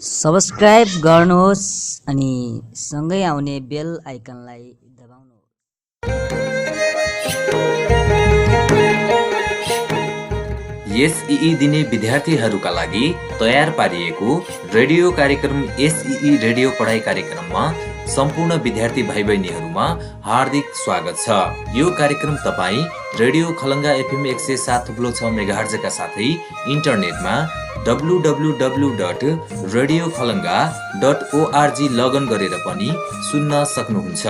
Subscribe गर्नुहोस् अनि सँगै आउने बेल आइकनलाई दबाउनुहोस्। एसईई दिने विद्यार्थीहरूका लागि तयार पारिएको रेडियो कार्यक्रम एसईई रेडियो पढाइ कार्यक्रममा सम्पूर्ण विद्यार्थी भाइ बहिनीहरूमा हार्दिक स्वागत छ। यो कार्यक्रम तपाईँ रेडियो खलङ्गा एफएम 107.6 मेगाहर्जका साथै इन्टरनेटमा www.radiokhalanga.org लगइन गरेर पनि सुन्न सक्नुहुन्छ।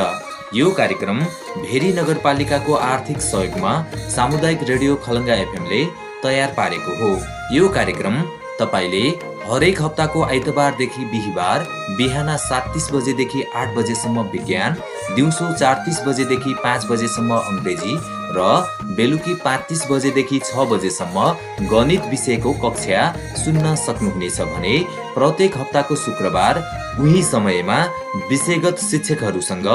यो कार्यक्रम भेरी नगरपालिकाको आर्थिक सहयोगमा सामुदायिक रेडियो खलङ्गा एफएमले तयार पारेको हो। यो कार्यक्रम तपाईले हरेक हप्ताको आइतबारदेखि बिहीबार बिहान 7:30 बजेदेखि 8 बजेसम्म विज्ञान, दिउँसो 4:30 बजेदेखि 5 बजेसम्म अङ्ग्रेजी र बेलुकी 5:30 बजेदेखि 6 बजेसम्म गणित विषयको कक्षा सुन्न सक्नुहुनेछ भने प्रत्येक हप्ताको शुक्रबार उही समयमा विषयगत शिक्षकहरूसँग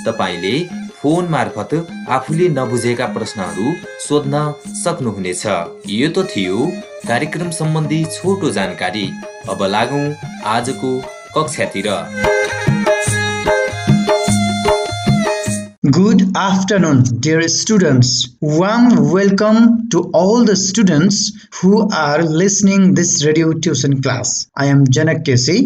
तपाईले फोन मार्फत आफूले नबुझेका प्रश्नहरू सोध्न सक्नुहुनेछ। यो त थियो कार्यक्रम सम्बन्धी छोटो जानकारी। अब लागौं आजको कक्षातिर। Good afternoon, dear students. Warm welcome to all the students who are listening this radio tuition class. I am Janak Kesi.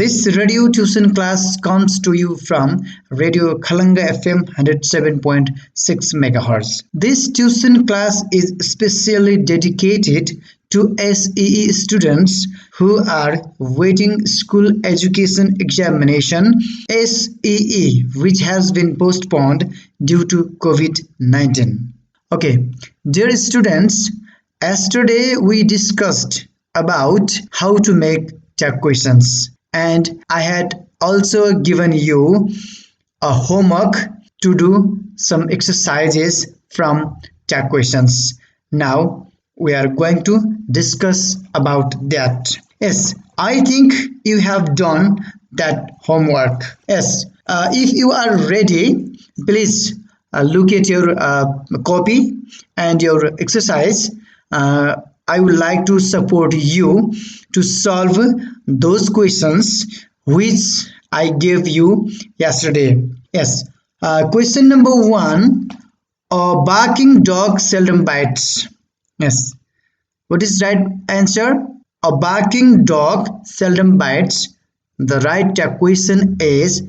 This radio tuition class comes to you from Radio Khalanga FM 107.6 MHz. This tuition class is specially dedicated to SEE students who are waiting school education examination SEE, which has been postponed due to COVID-19. Okay, dear students, yesterday we discussed about how to make tag questions, and I had also given you a homework to do some exercises from tag questions. Now we are going to discuss about that. Yes, I think you have done that homework. Yes, if you are ready, please look at your copy and your exercise. I would like to support you to solve those questions which I gave you yesterday. Yes, question number 1, a barking dog seldom bites. Yes, what is right answer? A barking dog seldom bites. The right question is,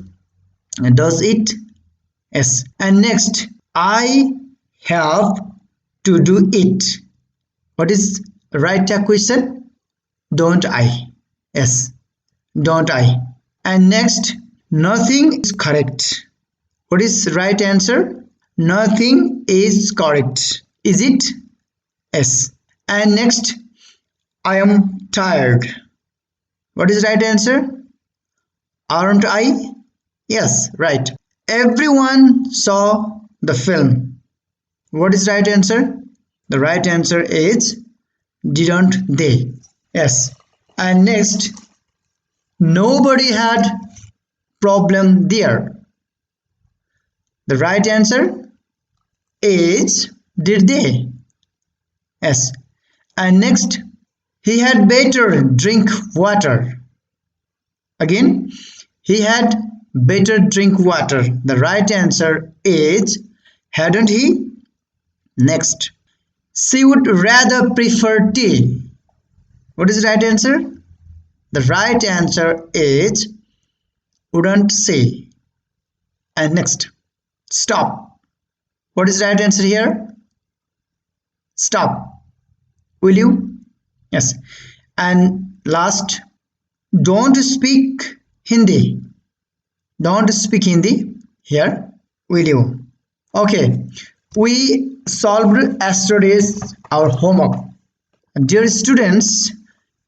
does it? Yes. And next, I have to do it. What is right question? Don't I? Yes, don't I? And next, nothing is correct. What is right answer? Nothing is correct. Is it? Yes. And next, I am tired. What is right answer? Aren't I? Yes, right. Everyone saw the film. What is right answer? The right answer is, didn't they? Yes. And next, nobody had problem there. The right answer is, did they? Yes. And next, he had better drink water. Again, he had better drink water. The right answer is, hadn't he? Next, she would rather prefer tea. What is the right answer? The right answer is, wouldn't she? And next, stop. What is the right answer here? Stop. Will you? Yes. And last, don't speak Hindi. Don't speak Hindi here. Will you? Okay. We solved yesterday's our homework. Dear students,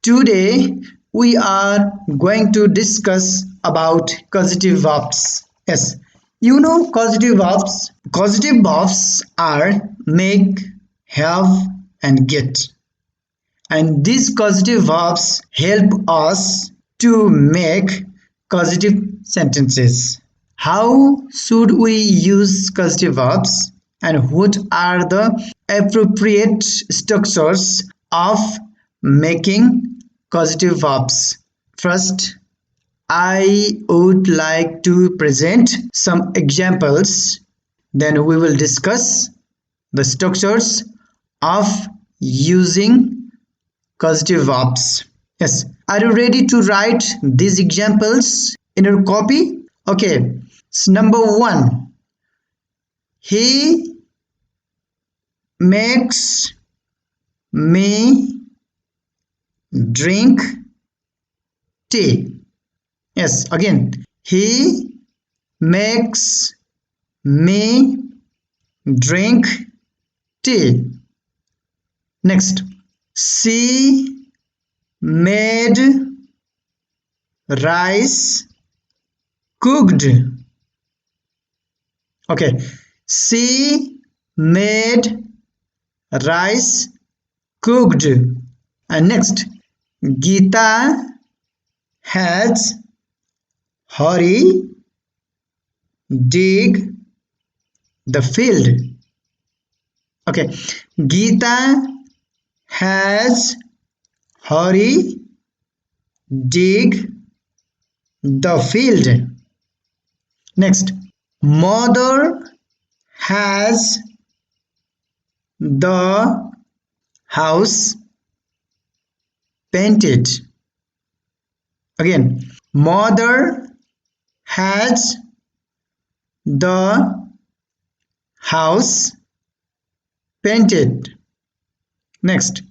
today we are going to discuss about causative verbs. Yes, you know causative verbs. Causative verbs are make, have, and get. And these causative verbs help us to make causative sentences. How should we use causative verbs, and what are the appropriate structures of making causative verbs? First, I would like to present some examples. Then we will discuss the structures of using causative verbs. Yes, are you ready to write these examples in your copy? Okay, so number one, he makes me drink tea. Yes, again, he makes me drink tea. Next, she made rice cooked. Okay, she made rice cooked. And next, Geeta has Hari dig the field. Okay, Geeta has Hari dig the field. Next, mother has the house painted. Again, mother has the house painted. Next,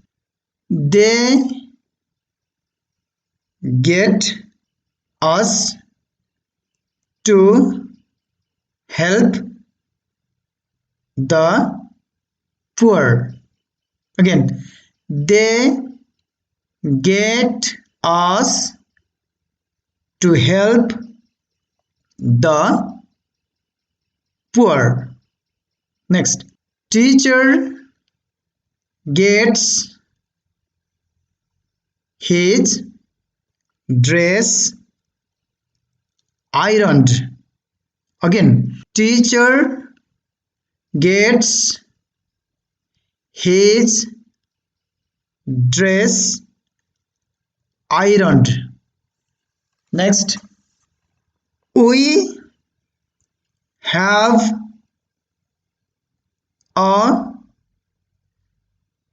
they get us to help the poor. Again, they get us to help the poor. Next, teacher gets his dress ironed. Again, teacher gets his dress ironed. Next, we have a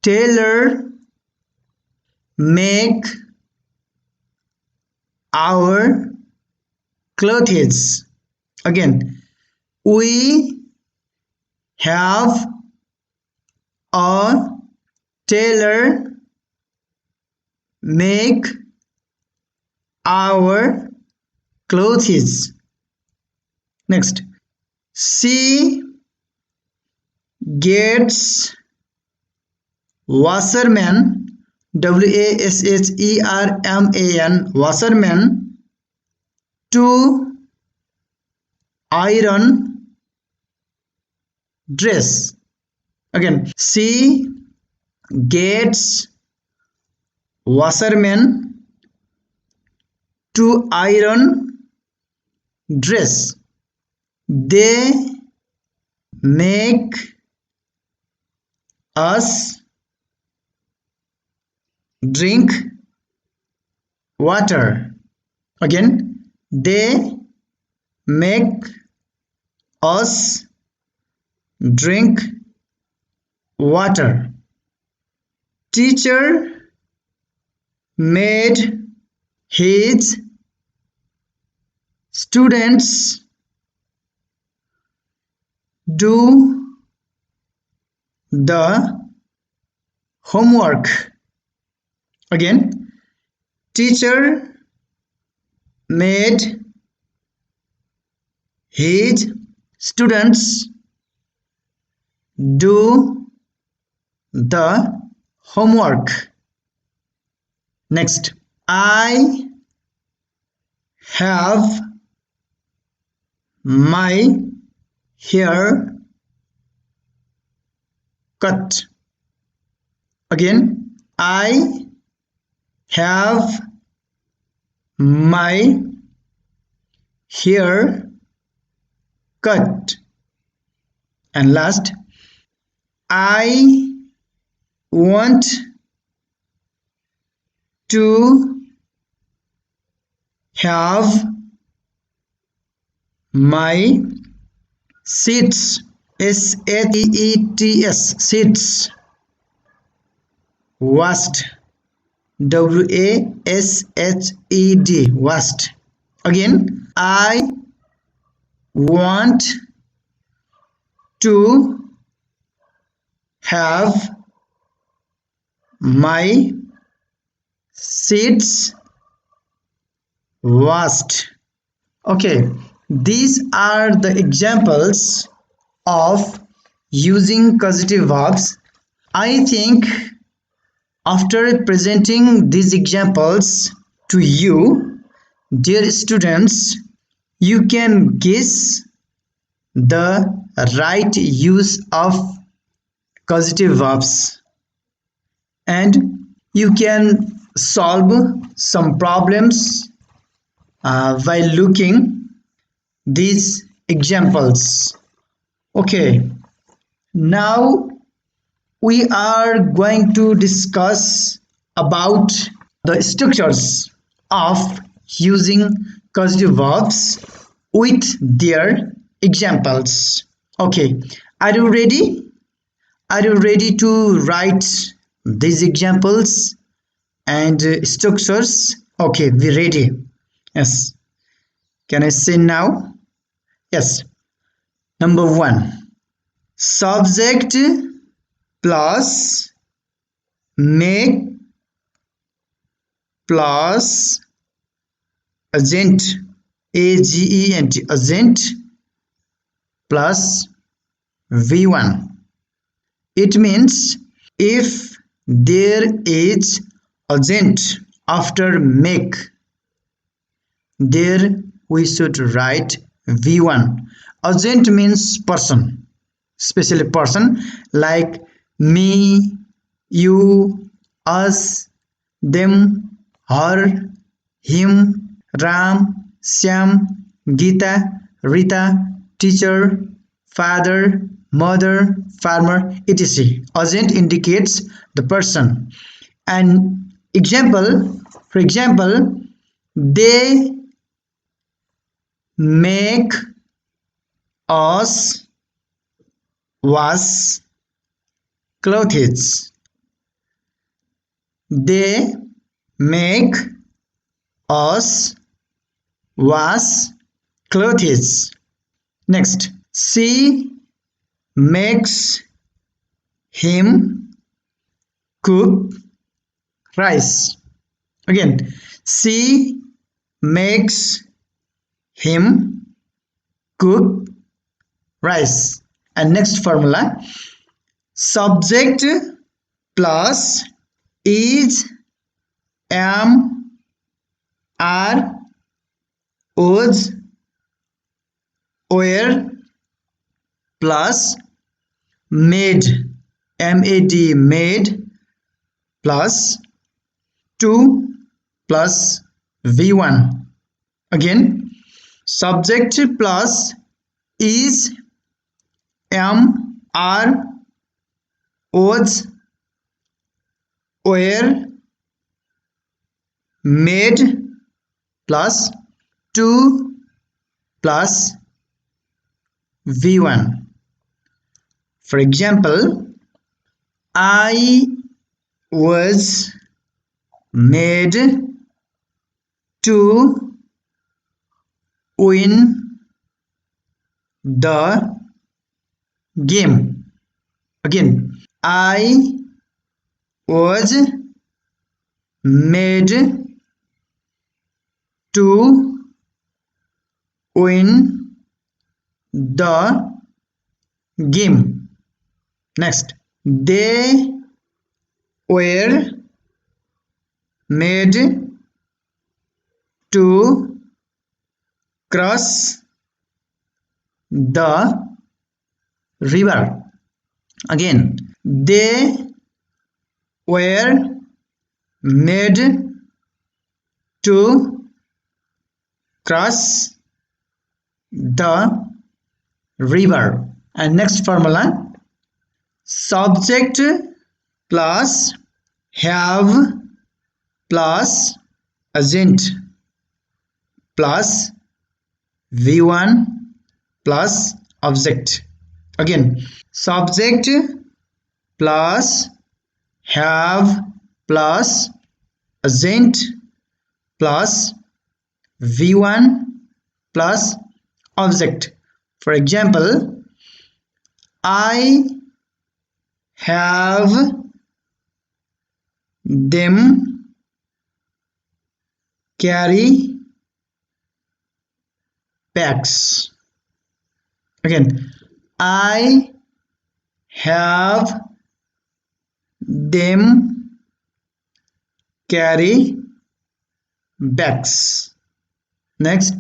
tailor make our clothes. Again, we have a tailor make our clothes. Next, she gets washerman, washerman, washerman to iron dress. Again, she gets washerman to iron dress. They make us drink water. Again, they make us drink water. Teacher made his students do the homework. Again, teacher made his students do the homework. Next, I have my hair cut. Again, I have my hair cut. And last, I want to have my seats, seats, seats, washed, washed, washed. Again, I want to have my seats washed. Okay, these are the examples of using causative verbs. I think after presenting these examples to you, dear students, you can guess the right use of causative verbs and you can solve some problems while looking these examples. Okay, now we are going to discuss about the structures of using causative verbs with their examples. Okay, are you ready? Are you ready to write these examples and structures? Okay, we're ready. Yes. Can I say now? Yes. Number 1. Subject plus make plus agent, agent, agent plus v1. It means if there is agent after make, there we should write v1. Agent means person, especially person like me, you, us, them, her, him, Ram, Syam, Gita, Rita, teacher, father, mother, farmer, etc. Agent indicates the person. And example, for example, they make us wash clothes. They make us wash clothes. Next, she makes him cook rice. Again, she makes him cook rice. And next formula, subject plus is, am, are, was, were plus made, mad, made plus to plus v1. Again, subject plus is, am, are, was, were, made plus to plus v1. For example, I was made to win the game. Again, I was made to win the game. Next, they were made to cross the river. Again, they were made to cross the river. And next formula, subject plus have plus agent plus V1 plus object. Again, subject plus have plus agent plus V1 plus object. For example, I have them carry packs. Again, I have them carry bags. Next,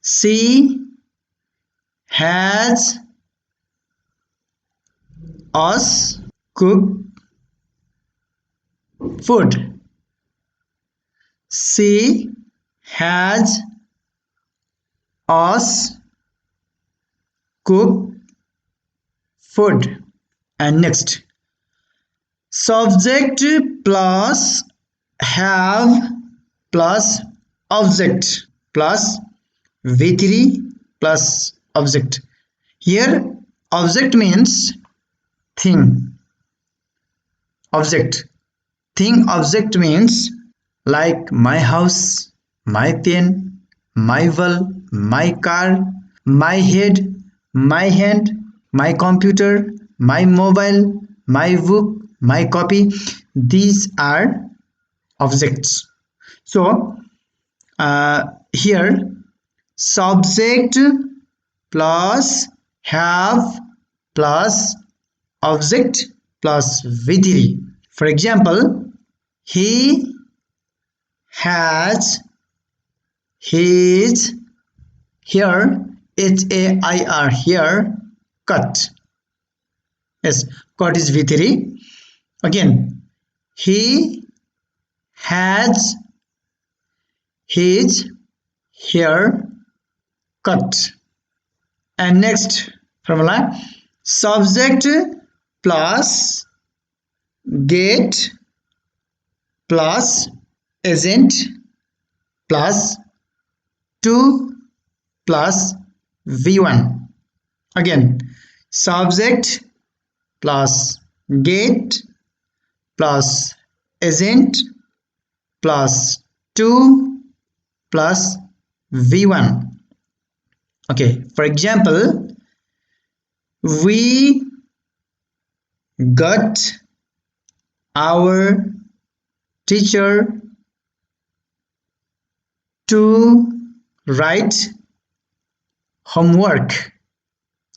she has us cook food. She has us cook food. And next, subject plus have plus object plus V3 plus object. Here object means thing. Object. Thing object means like my house, my pen, my ball, my car, my head, my hand, my computer, my mobile, my book, my copy. These are objects. So here subject plus have plus object plus V3. For example, he has his hair, HAIR, hair cut. Yes, cut is V3. Again, he has his hair cut. And next formula, subject plus get plus agent plus 2 plus V1. Again, subject plus get plus agent plus 2 plus V1. Okay, for example, we got our teacher to write homework.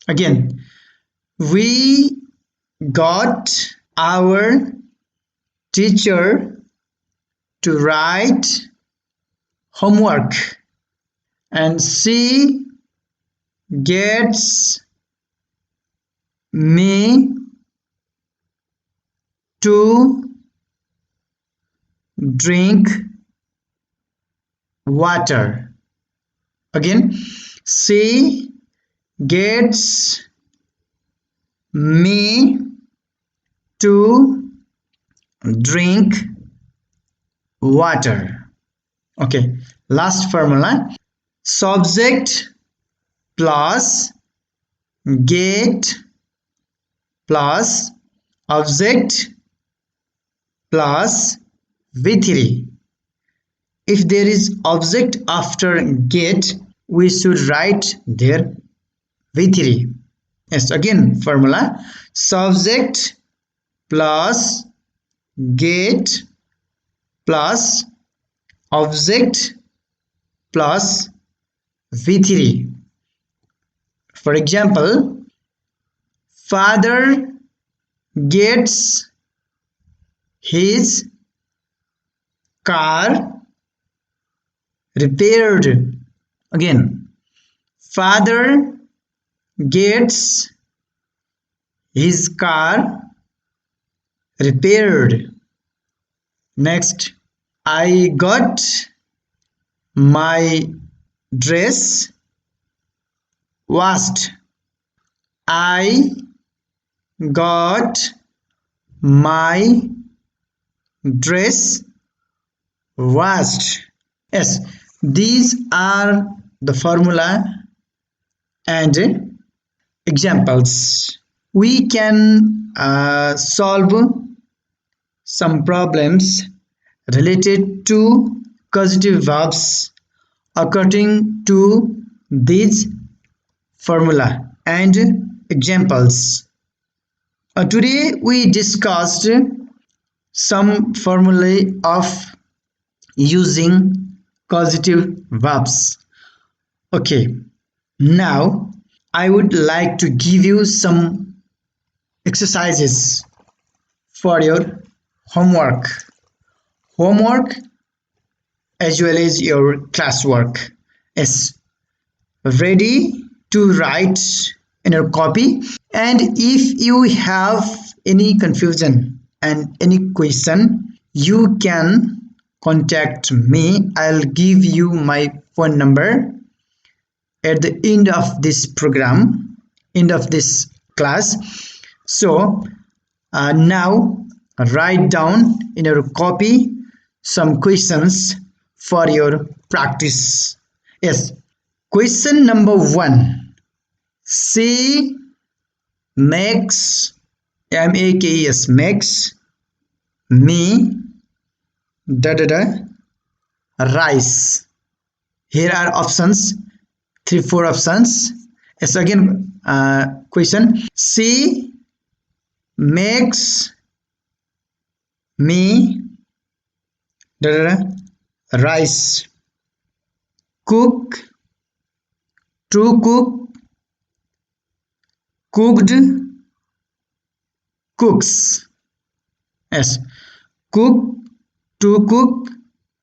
Again, we got our teacher to write homework. And she gets me to drink water. Again, she gets me to drink water. Okay, last formula, subject plus get plus object plus V3. If there is object after get, we should write there V3. Yes, again formula, subject plus get plus object plus V3. For example, father gets his car repaired. Again, father gets his car repaired. Next, I got my dress washed. I got my dress washed. Yes, These are the formula and examples. We can solve some problems related to causative verbs according to these formula and examples. Today we discussed some formulae of using causative verbs. Okay, now I would like to give you some exercises for your homework. Homework as well as your classwork. Yes, ready to write in your copy, and if you have any confusion and any question, you can contact me. I'll give you my phone number at the end of this program, end of this class. So now write down in your copy some questions for your practice. Yes, question number 1. She makes, makes, makes me da da da rice. Here are options, 3-4 options. Yes, again question. She makes me da da da rice. Cook, to cook, cooked, cooks. Yes, cook, to cook,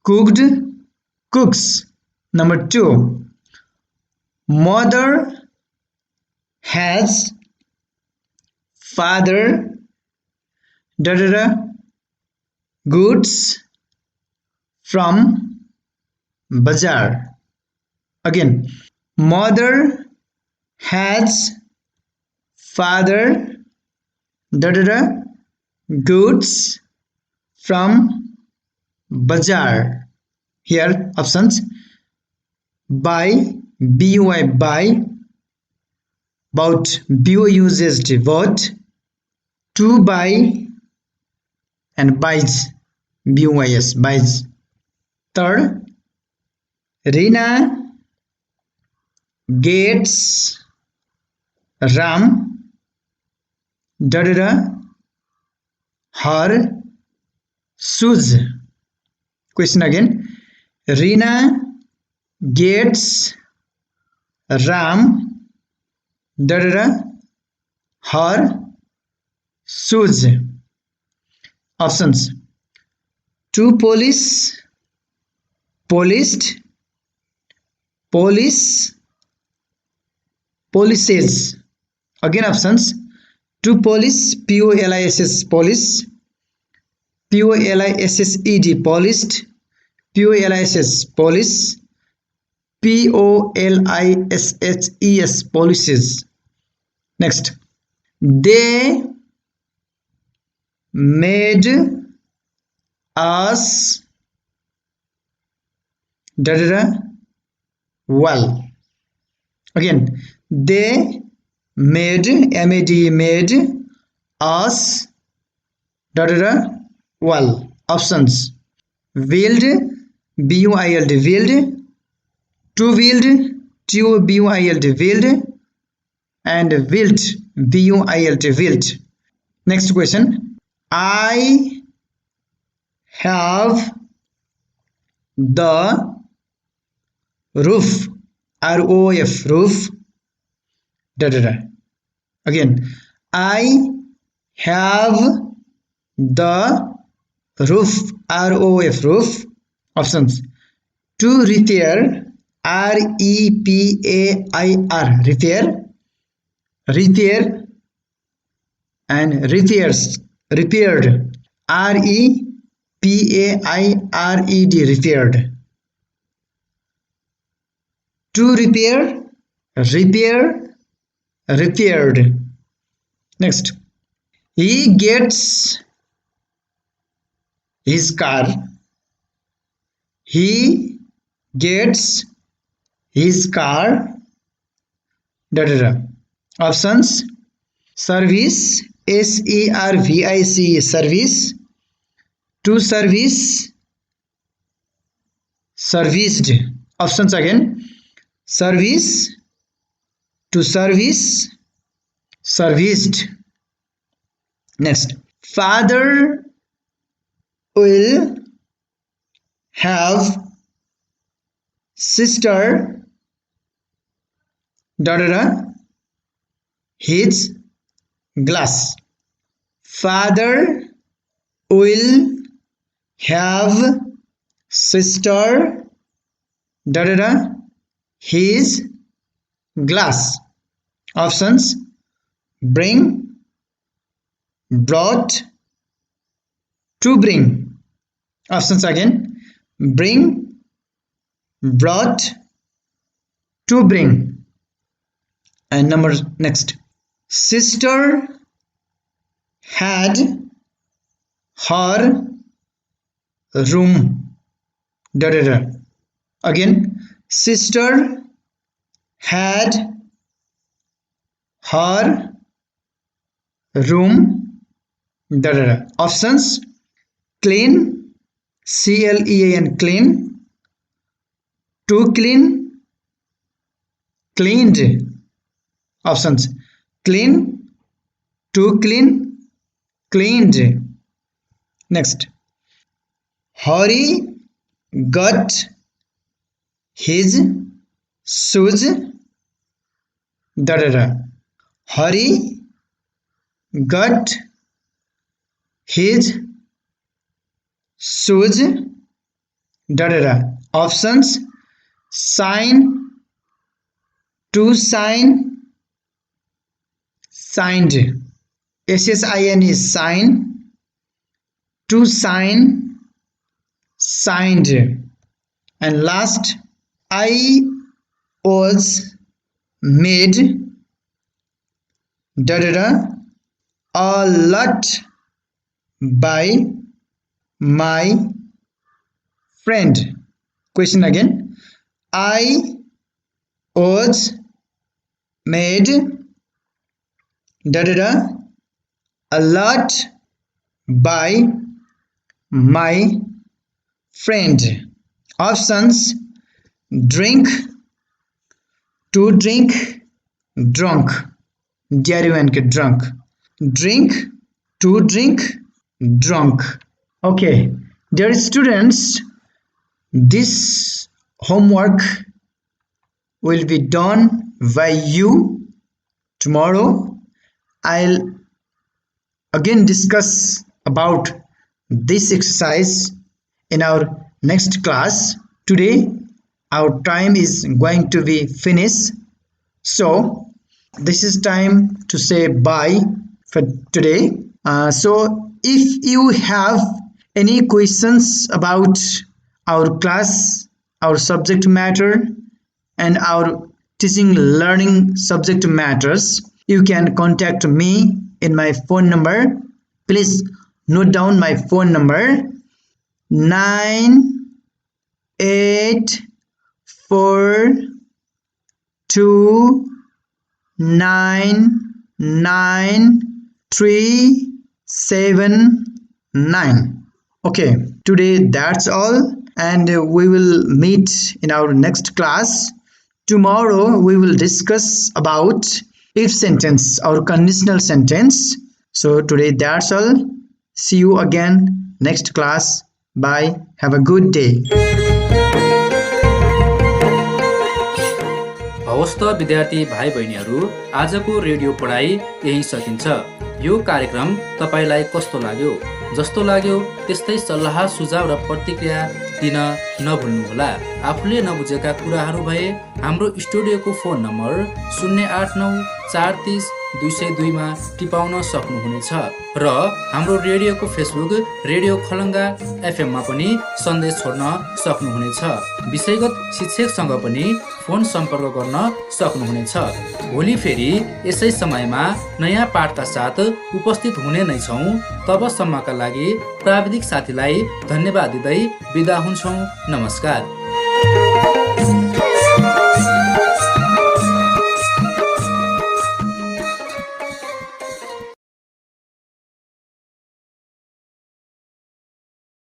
cooked, cooks. Number 2, mother has, father da da da goods from bazaar. Again, mother has, father da da da goods from bazaar. Here options: buy, buy, buy, bought, bu uses the bought, to buy, and buys, bys, buys. Third, Rina gets Ram da da da her shoes. Question again. Rina gets Ram da da da her shoes. Options: to police, policed, police, polices. Again options: to police, poliss, police, pollissed, policed, poliss, police, pollishes, policies. Next, they made us da da da well. Again, they made, made us da da da well. Options: wheeled, build, wheeled, two wheeled, build, wheeled, and wilt, built, wilt. Next question: I have the roof, roof, roof da da da. Again, I have the roof, roof, roof. Options: to repair, repair, repair, repair, and repairs, repaired, repaired, repaired. To repair, repair, repaired. Next, he gets his car, he gets his car. Da, da, da. Options: service, service, service. To service, serviced. Options again: service, to service, serviced. Next, father will have sister, da da da, his glass. Father will have sister, da da da, his glass. Options: bring, brought, to bring. Options again: bring, brought, to bring. And number next, sister had her room, da da da. Again, sister had her room, da da da. Options: clean, clean, clean, to clean, cleaned. Options: clean, to clean, cleaned. Next, Hari got his shoes, da da da. Hari got his shoes, da da da. Options: sign, to sign, signed. SSIN is sign, to sign, signed. And last, I was made, da da da, a lot by my friend. Question again. I was made, da da da, a lot by my friend. Options: drink, to drink, drunk, drunk, drink, to drink, drunk. Okay, dear students, this homework will be done by you tomorrow. I'll again discuss about this exercise in our next class. Today our time is going to be finished, so this is time to say bye for today. So if you have any questions about our class, our subject matter, and our teaching learning subject matters, you can contact me in my phone number. Please note down my phone number: 9842993799. Okay, today that's all, and we will meet in our next class. Tomorrow we will discuss about if sentence or conditional sentence. So today that's all. See you again next class. Bye. Have a good day. हवस् त विद्यार्थी भाइ बहिनीहरू, आजको radio पढाइ यही सकिन्छ। यो कार्यक्रम तपाईलाई कस्तो लाग्यो? जस्तो लाग्यो त्यस्तै सल्लाह सुझाव र प्रतिक्रिया दिन नभुल्नुहोला। आफूले नबुझेका कुराहरू भए हाम्रो स्टुडियोको फोन नम्बर 089430 मा टिपाउन सक्नुहुनेछ र हाम्रो रेडियोको फेसबुक रेडियो खलङ्गा FM मा पनि सन्देश छोड्न सक्नुहुनेछ। विषयगत शिक्षकसँग पनि फोन सम्पर्क गर्न सक्नुहुनेछ। भोलि फेरि यसै समयमा नयाँ पाठका साथ उपस्थित हुने नै छौँ। तबसम्मका लागि प्राविधिक साथीलाई धन्यवाद दिँदै बिदा हुन्छौँ। नमस्कार।